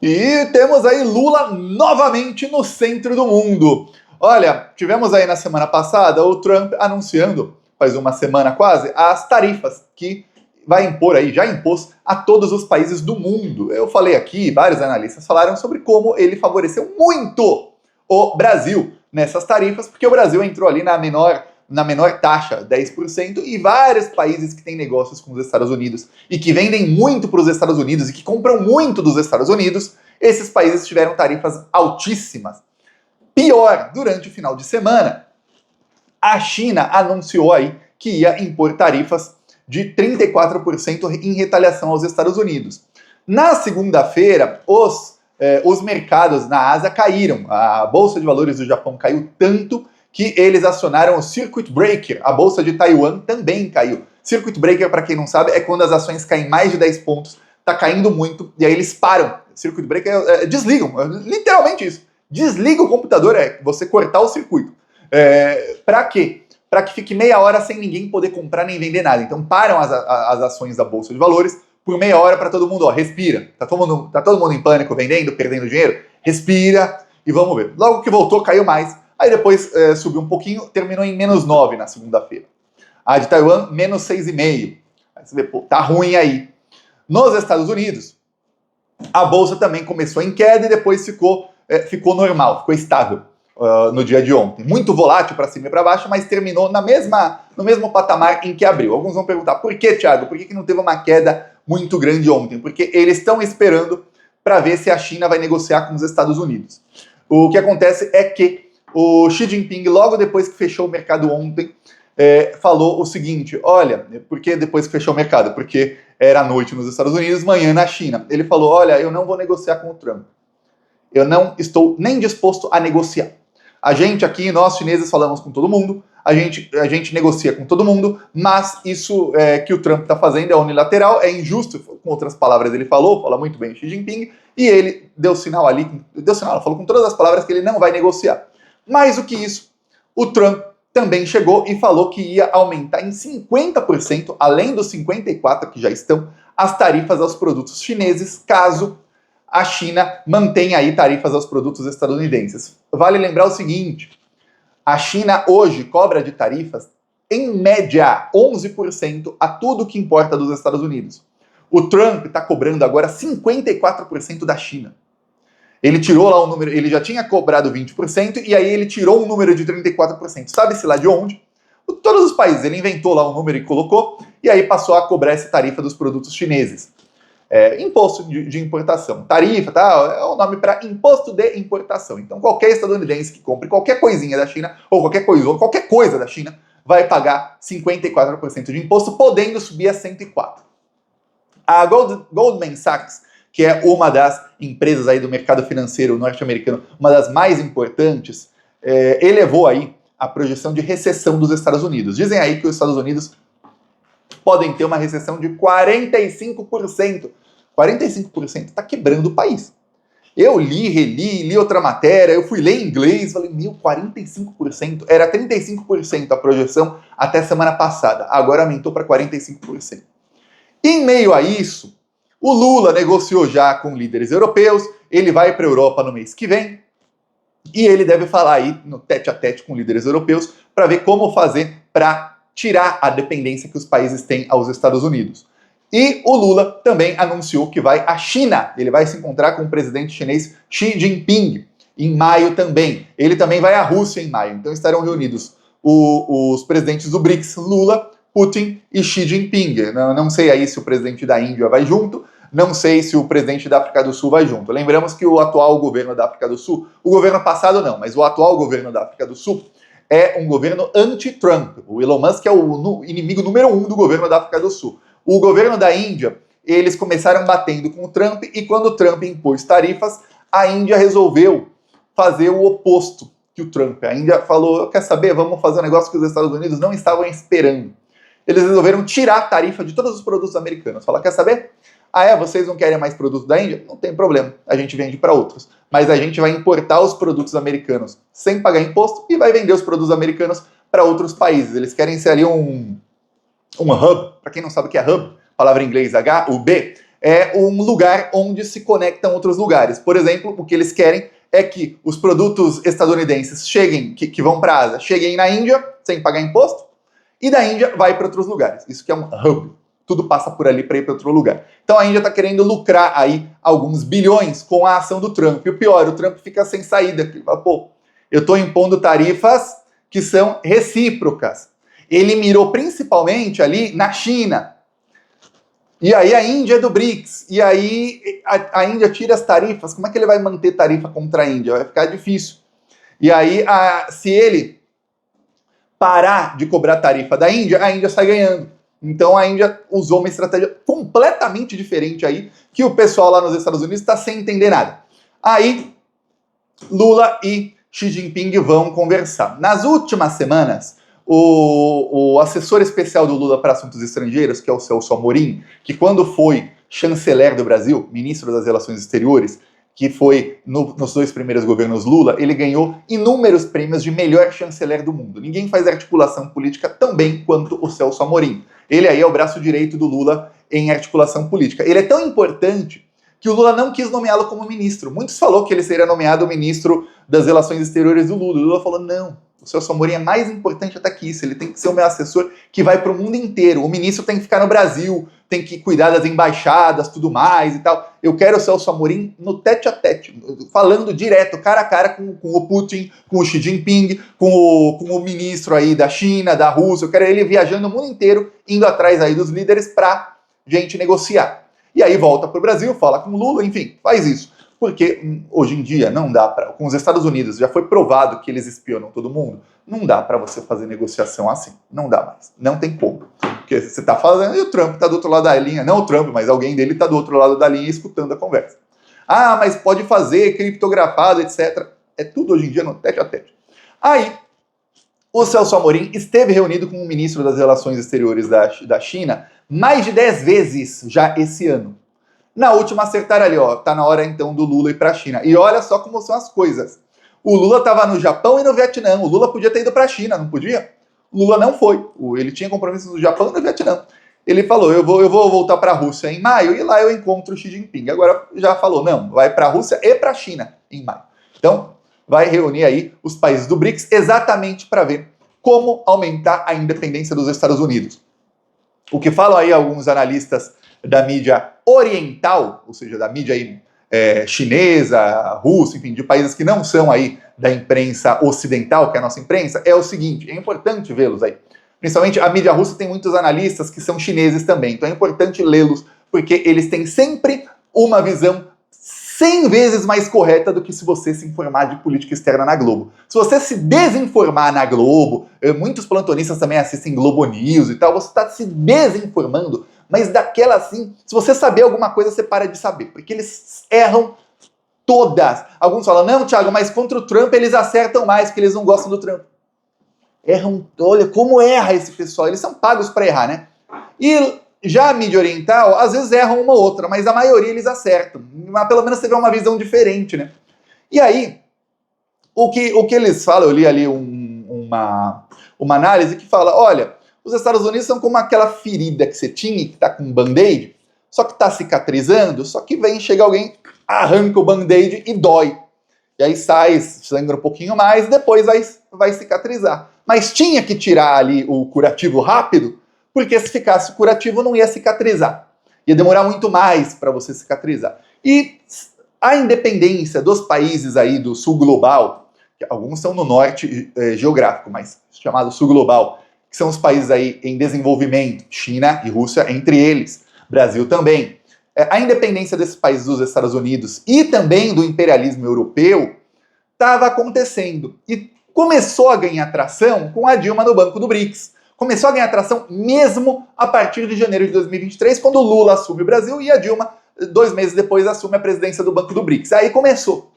E temos aí Lula novamente no centro do mundo. Olha, tivemos aí na semana passada o Trump anunciando, faz uma semana quase, as tarifas que vai impor aí, já impôs a todos os países do mundo. Eu falei aqui, vários analistas falaram sobre como ele favoreceu muito o Brasil nessas tarifas, porque o Brasil entrou ali na menor taxa, 10%, e vários países que têm negócios com os Estados Unidos e que vendem muito para os Estados Unidos e que compram muito dos Estados Unidos, esses países tiveram tarifas altíssimas. Pior, durante o final de semana, a China anunciou aí que ia impor tarifas de 34% em retaliação aos Estados Unidos. Na segunda-feira, os mercados na Ásia caíram. A Bolsa de Valores do Japão caiu tanto que eles acionaram o Circuit Breaker. A Bolsa de Taiwan também caiu. Circuit Breaker, para quem não sabe, é quando as ações caem mais de 10 pontos, tá caindo muito, e aí eles param. Circuit Breaker desligam, literalmente isso. Desliga o computador, é você cortar o circuito. Para quê? Para que fique meia hora sem ninguém poder comprar nem vender nada. Então param as ações da Bolsa de Valores por meia hora para todo mundo, respira. Tá todo mundo em pânico, vendendo, perdendo dinheiro? Respira e vamos ver. Logo que voltou, caiu mais. Aí depois subiu um pouquinho, terminou em menos 9 na segunda-feira. A de Taiwan, menos 6,5. Aí você vê, pô, tá ruim aí. Nos Estados Unidos, a Bolsa também começou em queda e depois ficou normal, ficou estável. No dia de ontem. Muito volátil para cima e para baixo, mas terminou no mesmo patamar em que abriu. Alguns vão perguntar, por que, Thiago? Por que não teve uma queda muito grande ontem? Porque eles estão esperando para ver se a China vai negociar com os Estados Unidos. O que acontece é que o Xi Jinping, logo depois que fechou o mercado ontem, falou o seguinte, olha, por que depois que fechou o mercado? Porque era noite nos Estados Unidos, manhã na China. Ele falou, olha, eu não vou negociar com o Trump. Eu não estou nem disposto a negociar. A gente aqui, nós chineses, falamos com todo mundo, a gente negocia com todo mundo, mas isso que o Trump está fazendo é unilateral, é injusto, com outras palavras ele fala muito bem Xi Jinping, e ele deu sinal, falou com todas as palavras que ele não vai negociar. Mais do que isso, o Trump também chegou e falou que ia aumentar em 50%, além dos 54% que já estão, as tarifas aos produtos chineses, caso a China mantém aí tarifas aos produtos estadunidenses. Vale lembrar o seguinte, a China hoje cobra de tarifas, em média, 11% a tudo que importa dos Estados Unidos. O Trump está cobrando agora 54% da China. Ele tirou lá um número, ele já tinha cobrado 20%, e aí ele tirou um número de 34%. Sabe-se lá de onde? Todos os países, ele inventou lá um número e colocou, e aí passou a cobrar essa tarifa dos produtos chineses. Imposto de importação. Tarifa, tá? É o nome para imposto de importação. Então, qualquer estadunidense que compre qualquer coisinha da China, ou qualquer coisa da China, vai pagar 54% de imposto, podendo subir a 104%. A Goldman Sachs, que é uma das empresas aí do mercado financeiro norte-americano, uma das mais importantes, elevou aí a projeção de recessão dos Estados Unidos. Dizem aí que os Estados Unidos podem ter uma recessão de 45%. 45% está quebrando o país. Eu reli outra matéria, eu fui ler em inglês, falei, 45%, era 35% a projeção até semana passada, agora aumentou para 45%. Em meio a isso, o Lula negociou já com líderes europeus, ele vai para a Europa no mês que vem, e ele deve falar aí no tete-a-tete com líderes europeus para ver como fazer para tirar a dependência que os países têm aos Estados Unidos. E o Lula também anunciou que vai à China. Ele vai se encontrar com o presidente chinês Xi Jinping em maio também. Ele também vai à Rússia em maio. Então estarão reunidos os presidentes do BRICS, Lula, Putin e Xi Jinping. Não sei aí se o presidente da Índia vai junto, não sei se o presidente da África do Sul vai junto. Lembramos que o atual governo da África do Sul, o governo passado não, mas o atual governo da África do Sul é um governo anti-Trump. O Elon Musk é o inimigo número 1 do governo da África do Sul. O governo da Índia, eles começaram batendo com o Trump, e quando o Trump impôs tarifas, a Índia resolveu fazer o oposto que o Trump. A Índia falou, quer saber, vamos fazer um negócio que os Estados Unidos não estavam esperando. Eles resolveram tirar a tarifa de todos os produtos americanos. Falaram, quer saber? Vocês não querem mais produtos da Índia? Não tem problema, a gente vende para outros. Mas a gente vai importar os produtos americanos sem pagar imposto e vai vender os produtos americanos para outros países. Eles querem ser ali um hub. Para quem não sabe o que é hub, palavra em inglês HUB, é um lugar onde se conectam outros lugares. Por exemplo, o que eles querem é que os produtos estadunidenses cheguem, que vão para a Ásia, cheguem na Índia sem pagar imposto, e da Índia vai para outros lugares. Isso que é um hub. Tudo passa por ali para ir para outro lugar. Então a Índia está querendo lucrar aí alguns bilhões com a ação do Trump. E o pior, o Trump fica sem saída. Ele fala, pô, eu estou impondo tarifas que são recíprocas. Ele mirou principalmente ali na China. E aí a Índia é do BRICS. E aí a Índia tira as tarifas. Como é que ele vai manter tarifa contra a Índia? Vai ficar difícil. E aí, se ele parar de cobrar tarifa da Índia, a Índia sai ganhando. Então a Índia usou uma estratégia completamente diferente aí, que o pessoal lá nos Estados Unidos está sem entender nada. Aí, Lula e Xi Jinping vão conversar. Nas últimas semanas, o assessor especial do Lula para assuntos estrangeiros, que é o Celso Amorim, que quando foi chanceler do Brasil, ministro das Relações Exteriores, que foi nos 2 primeiros governos Lula, ele ganhou inúmeros prêmios de melhor chanceler do mundo. Ninguém faz articulação política tão bem quanto o Celso Amorim. Ele aí é o braço direito do Lula em articulação política. Ele é tão importante que o Lula não quis nomeá-lo como ministro. Muitos falaram que ele seria nomeado ministro das Relações Exteriores do Lula. O Lula falou, não, o Celso Amorim é mais importante até que isso. Ele tem que ser o meu assessor que vai para o mundo inteiro. O ministro tem que ficar no Brasil, tem que cuidar das embaixadas, tudo mais e tal. Eu quero o Celso Amorim no tete-a-tete, falando direto, cara a cara com o Putin, com o Xi Jinping, com o ministro aí da China, da Rússia. Eu quero ele viajando o mundo inteiro, indo atrás aí dos líderes pra gente negociar. E aí volta pro Brasil, fala com o Lula, enfim, faz isso. Porque hoje em dia não dá para, com os Estados Unidos já foi provado que eles espionam todo mundo, não dá para você fazer negociação assim, não dá mais, não tem como. Porque você está fazendo e o Trump está do outro lado da linha, não o Trump, mas alguém dele está do outro lado da linha escutando a conversa. Ah, mas pode fazer criptografado, etc. É tudo hoje em dia no tete a tete. Aí, o Celso Amorim esteve reunido com o ministro das Relações Exteriores da China mais de 10 vezes já esse ano. Na última acertaram ali, ó, tá na hora então do Lula ir para a China. E olha só como são as coisas. O Lula estava no Japão e no Vietnã. O Lula podia ter ido para a China, não podia? O Lula não foi. Ele tinha compromissos no Japão e no Vietnã. Ele falou, eu vou voltar para a Rússia em maio e lá eu encontro o Xi Jinping. Agora já falou, não, vai para a Rússia e para a China em maio. Então, vai reunir aí os países do BRICS exatamente para ver como aumentar a independência dos Estados Unidos. O que falam aí alguns analistas da mídia oriental, ou seja, da mídia aí, chinesa, russa, enfim, de países que não são aí da imprensa ocidental, que é a nossa imprensa, é o seguinte, é importante vê-los aí. Principalmente a mídia russa tem muitos analistas que são chineses também, então é importante lê-los, porque eles têm sempre uma visão 100 vezes mais correta do que se você se informar de política externa na Globo. Se você se desinformar na Globo, muitos plantonistas também assistem Globo News e tal, você está se desinformando, mas daquela assim, se você saber alguma coisa, você para de saber, porque eles erram todas. Alguns falam, não, Thiago, mas contra o Trump eles acertam mais, porque eles não gostam do Trump. Erram, olha como erra esse pessoal, eles são pagos para errar, né? E já a mídia oriental, às vezes erram uma ou outra, mas a maioria eles acertam. Mas pelo menos você vê uma visão diferente, né? E aí, o que eles falam, eu li ali uma análise que fala, olha, os Estados Unidos são como aquela ferida que você tinha, que tá com um band-aid, só que tá cicatrizando, só que chega alguém, arranca o band-aid e dói. E aí sangra um pouquinho mais, depois vai cicatrizar. Mas tinha que tirar ali o curativo rápido, porque se ficasse curativo não ia cicatrizar. Ia demorar muito mais para você cicatrizar. E a independência dos países aí do sul global, que alguns são no norte geográfico, mas chamado sul global, que são os países aí em desenvolvimento, China e Rússia entre eles, Brasil também. A independência desses países dos Estados Unidos e também do imperialismo europeu estava acontecendo. E começou a ganhar tração com a Dilma no Banco do BRICS. Começou a ganhar tração mesmo a partir de janeiro de 2023, quando o Lula assume o Brasil e a Dilma, 2 meses depois, assume a presidência do Banco do BRICS. Aí começou.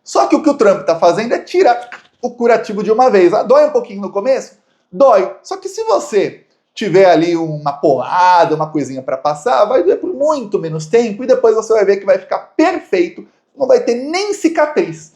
Só que o o Trump está fazendo é tirar o curativo de uma vez. Dói um pouquinho no começo? Dói. Só que se você tiver ali uma porrada, uma coisinha para passar, vai doer por muito menos tempo e depois você vai ver que vai ficar perfeito, não vai ter nem cicatriz.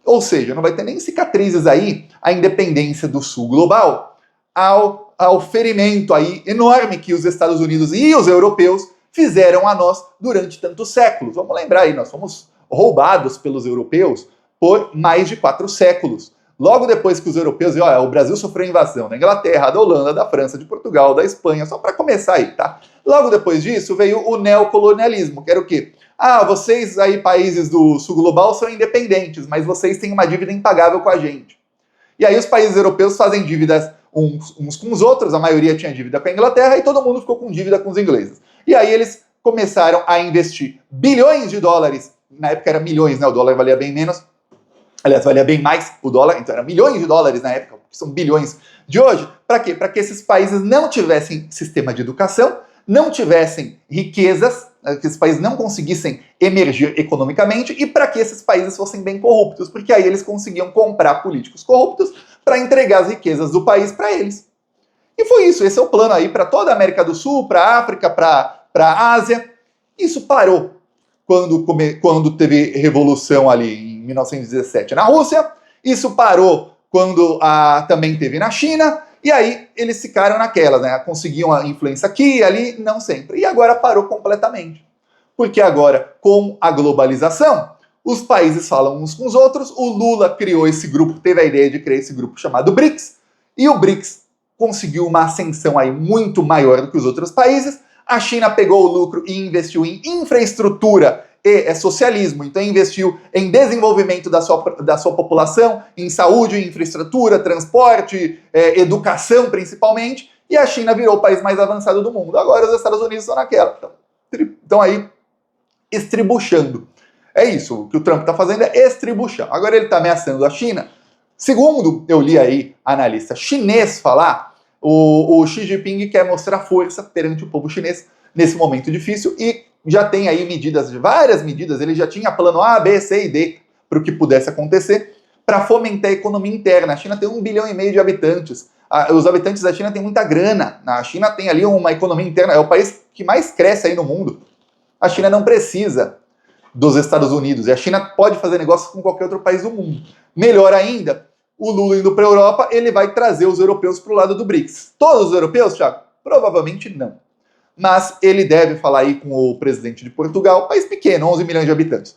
Ou seja, não vai ter nem cicatrizes aí a independência do sul global ao ferimento aí enorme que os Estados Unidos e os europeus fizeram a nós durante tantos séculos. Vamos lembrar aí, nós fomos roubados pelos europeus por mais de 4 séculos. Logo depois que os europeus, olha, o Brasil sofreu invasão da Inglaterra, da Holanda, da França, de Portugal, da Espanha, só para começar aí, tá? Logo depois disso veio o neocolonialismo, que era o quê? Ah, vocês aí, países do sul global, são independentes, mas vocês têm uma dívida impagável com a gente. E aí os países europeus fazem dívidas uns com os outros, a maioria tinha dívida com a Inglaterra e todo mundo ficou com dívida com os ingleses. E aí eles começaram a investir bilhões de dólares, na época era milhões, né? O dólar valia bem menos, aliás, valia bem mais o dólar, então era milhões de dólares na época, que são bilhões de hoje. Para quê? Para que esses países não tivessem sistema de educação, não tivessem riquezas, que esses países não conseguissem emergir economicamente e para que esses países fossem bem corruptos, porque aí eles conseguiam comprar políticos corruptos para entregar as riquezas do país para eles. E foi isso, esse é o plano aí para toda a América do Sul, para a África, para a Ásia. Isso parou quando teve revolução ali em 1917 na Rússia, isso parou quando também teve na China, e aí eles ficaram naquela, né? Conseguiam a influência aqui e ali, não sempre. E agora parou completamente. Porque agora, com a globalização, os países falam uns com os outros, o Lula criou esse grupo, teve a ideia de criar esse grupo chamado BRICS, e o BRICS conseguiu uma ascensão aí muito maior do que os outros países. A China pegou o lucro e investiu em infraestrutura e socialismo, então investiu em desenvolvimento da sua população, em saúde, infraestrutura, transporte, educação principalmente, e a China virou o país mais avançado do mundo. Agora os Estados Unidos estão naquela, estão aí estribuchando. É isso, o que o Trump está fazendo é estribuchar. Agora ele está ameaçando a China. Segundo eu li aí analista chinês falar, o Xi Jinping quer mostrar força perante o povo chinês nesse momento difícil e já tem aí várias medidas, ele já tinha plano A, B, C e D para o que pudesse acontecer, para fomentar a economia interna. A China tem 1,5 bilhão de habitantes. Os habitantes da China têm muita grana. A China tem ali uma economia interna, é o país que mais cresce aí no mundo. A China não precisa dos Estados Unidos, e a China pode fazer negócios com qualquer outro país do mundo. Melhor ainda, o Lula indo para a Europa, ele vai trazer os europeus para o lado do BRICS. Todos os europeus, Thiago? Provavelmente não. Mas ele deve falar aí com o presidente de Portugal, país pequeno, 11 milhões de habitantes.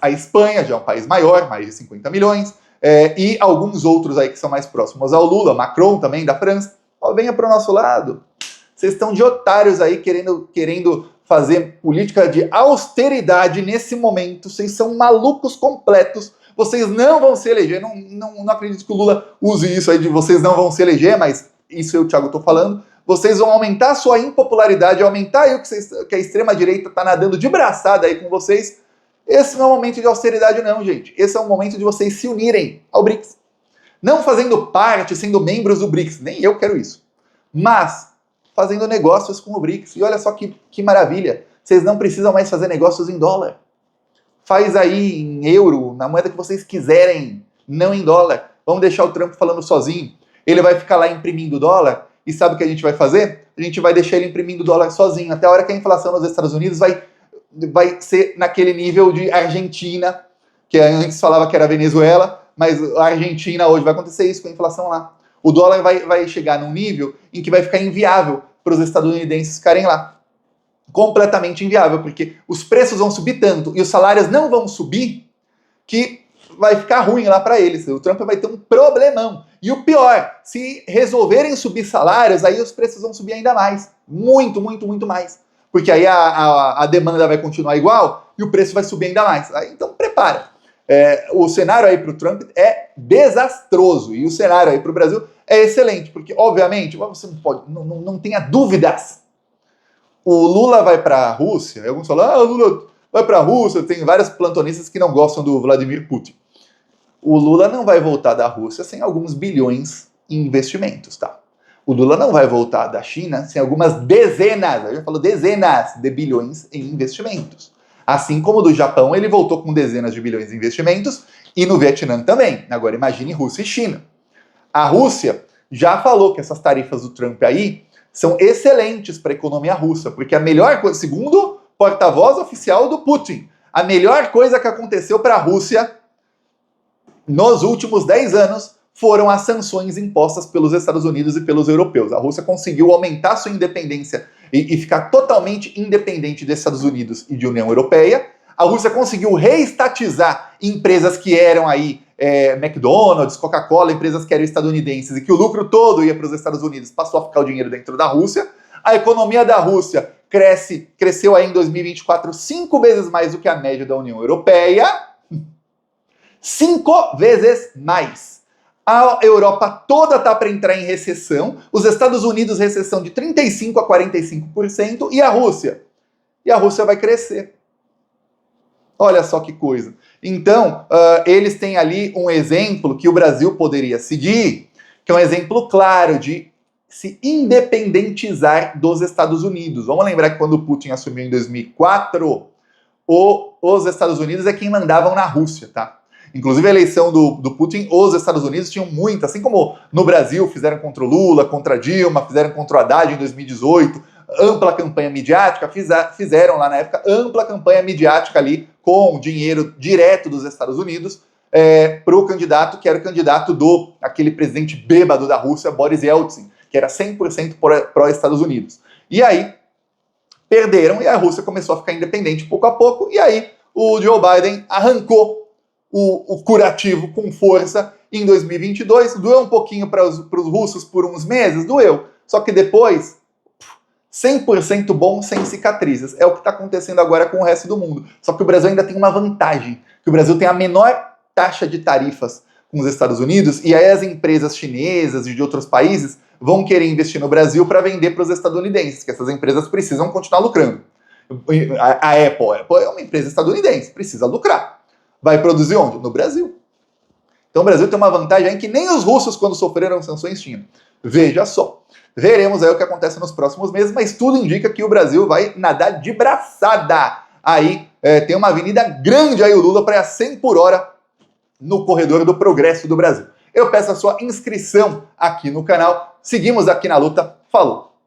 A Espanha já é um país maior, mais de 50 milhões, e alguns outros aí que são mais próximos ao Lula, Macron também, da França. Venha para o nosso lado. Vocês estão de otários aí querendo fazer política de austeridade nesse momento. Vocês são malucos completos. Vocês não vão se eleger. Não acredito que o Lula use isso aí de vocês não vão se eleger, mas isso eu, Thiago, estou falando. Vocês vão aumentar a sua impopularidade, aumentar aí que a extrema-direita está nadando de braçada aí com vocês. Esse não é um momento de austeridade não, gente. Esse é um momento de vocês se unirem ao BRICS. Não fazendo parte, sendo membros do BRICS. Nem eu quero isso. Mas fazendo negócios com o BRICS. E olha só que maravilha. Vocês não precisam mais fazer negócios em dólar. Faz aí em euro, na moeda que vocês quiserem, não em dólar. Vamos deixar o Trump falando sozinho. Ele vai ficar lá imprimindo dólar. E sabe o que a gente vai fazer? A gente vai deixar ele imprimindo dólar sozinho, até a hora que a inflação nos Estados Unidos vai ser naquele nível de Argentina, que antes falava que era Venezuela, mas a Argentina hoje vai acontecer isso com a inflação lá. O dólar vai chegar num nível em que vai ficar inviável para os estadunidenses ficarem lá. Completamente inviável, porque os preços vão subir tanto e os salários não vão subir que vai ficar ruim lá para eles. O Trump vai ter um problemão. E o pior, se resolverem subir salários, aí os preços vão subir ainda mais. Muito, muito, muito mais. Porque aí a demanda vai continuar igual e o preço vai subir ainda mais. Então prepara. O cenário aí para o Trump é desastroso. E o cenário aí para o Brasil é excelente. Porque, obviamente, você não tenha dúvidas. O Lula vai para a Rússia. Alguns falam, o Lula vai para a Rússia. Tem vários plantonistas que não gostam do Vladimir Putin. O Lula não vai voltar da Rússia sem alguns bilhões em investimentos, tá? O Lula não vai voltar da China sem algumas dezenas, eu já falo dezenas de bilhões em investimentos. Assim como do Japão, ele voltou com dezenas de bilhões em investimentos e no Vietnã também. Agora imagine Rússia e China. A Rússia já falou que essas tarifas do Trump aí são excelentes para a economia russa, porque a melhor coisa, segundo o porta-voz oficial do Putin, a melhor coisa que aconteceu para a Rússia nos últimos 10 anos foram as sanções impostas pelos Estados Unidos e pelos europeus. A Rússia conseguiu aumentar sua independência e ficar totalmente independente dos Estados Unidos e de União Europeia. A Rússia conseguiu reestatizar empresas que eram aí McDonald's, Coca-Cola, empresas que eram estadunidenses e que o lucro todo ia para os Estados Unidos, passou a ficar o dinheiro dentro da Rússia. A economia da Rússia cresceu aí em 2024 5 vezes mais do que a média da União Europeia. 5 vezes mais. A Europa toda está para entrar em recessão, os Estados Unidos recessão de 35% a 45%, e a Rússia? E a Rússia vai crescer. Olha só que coisa. Então, eles têm ali um exemplo que o Brasil poderia seguir, que é um exemplo claro de se independentizar dos Estados Unidos. Vamos lembrar que quando o Putin assumiu em 2004, os Estados Unidos é quem mandavam na Rússia, tá? Inclusive a eleição do Putin, os Estados Unidos tinham muito, assim como no Brasil fizeram contra o Lula, contra a Dilma, fizeram contra o Haddad em 2018, ampla campanha midiática, fizeram lá na época ampla campanha midiática ali com dinheiro direto dos Estados Unidos para o candidato que era o candidato aquele presidente bêbado da Rússia, Boris Yeltsin, que era 100% pró-Estados Unidos. E aí perderam e a Rússia começou a ficar independente pouco a pouco, e aí o Joe Biden arrancou o curativo com força em 2022, doeu um pouquinho para os russos por uns meses, doeu, só que depois 100% bom sem cicatrizes. É o que está acontecendo agora com o resto do mundo. Só que o Brasil ainda tem uma vantagem, que o Brasil tem a menor taxa de tarifas com os Estados Unidos, e aí as empresas chinesas e de outros países vão querer investir no Brasil para vender para os estadunidenses, que essas empresas precisam continuar lucrando. A Apple é uma empresa estadunidense, precisa lucrar. Vai produzir onde? No Brasil. Então o Brasil tem uma vantagem aí que nem os russos, quando sofreram sanções, tinham. Veja só. Veremos aí o que acontece nos próximos meses, mas tudo indica que o Brasil vai nadar de braçada. Aí tem uma avenida grande aí, o Lula, para ir a 100 por hora no corredor do progresso do Brasil. Eu peço a sua inscrição aqui no canal. Seguimos aqui na luta. Falou!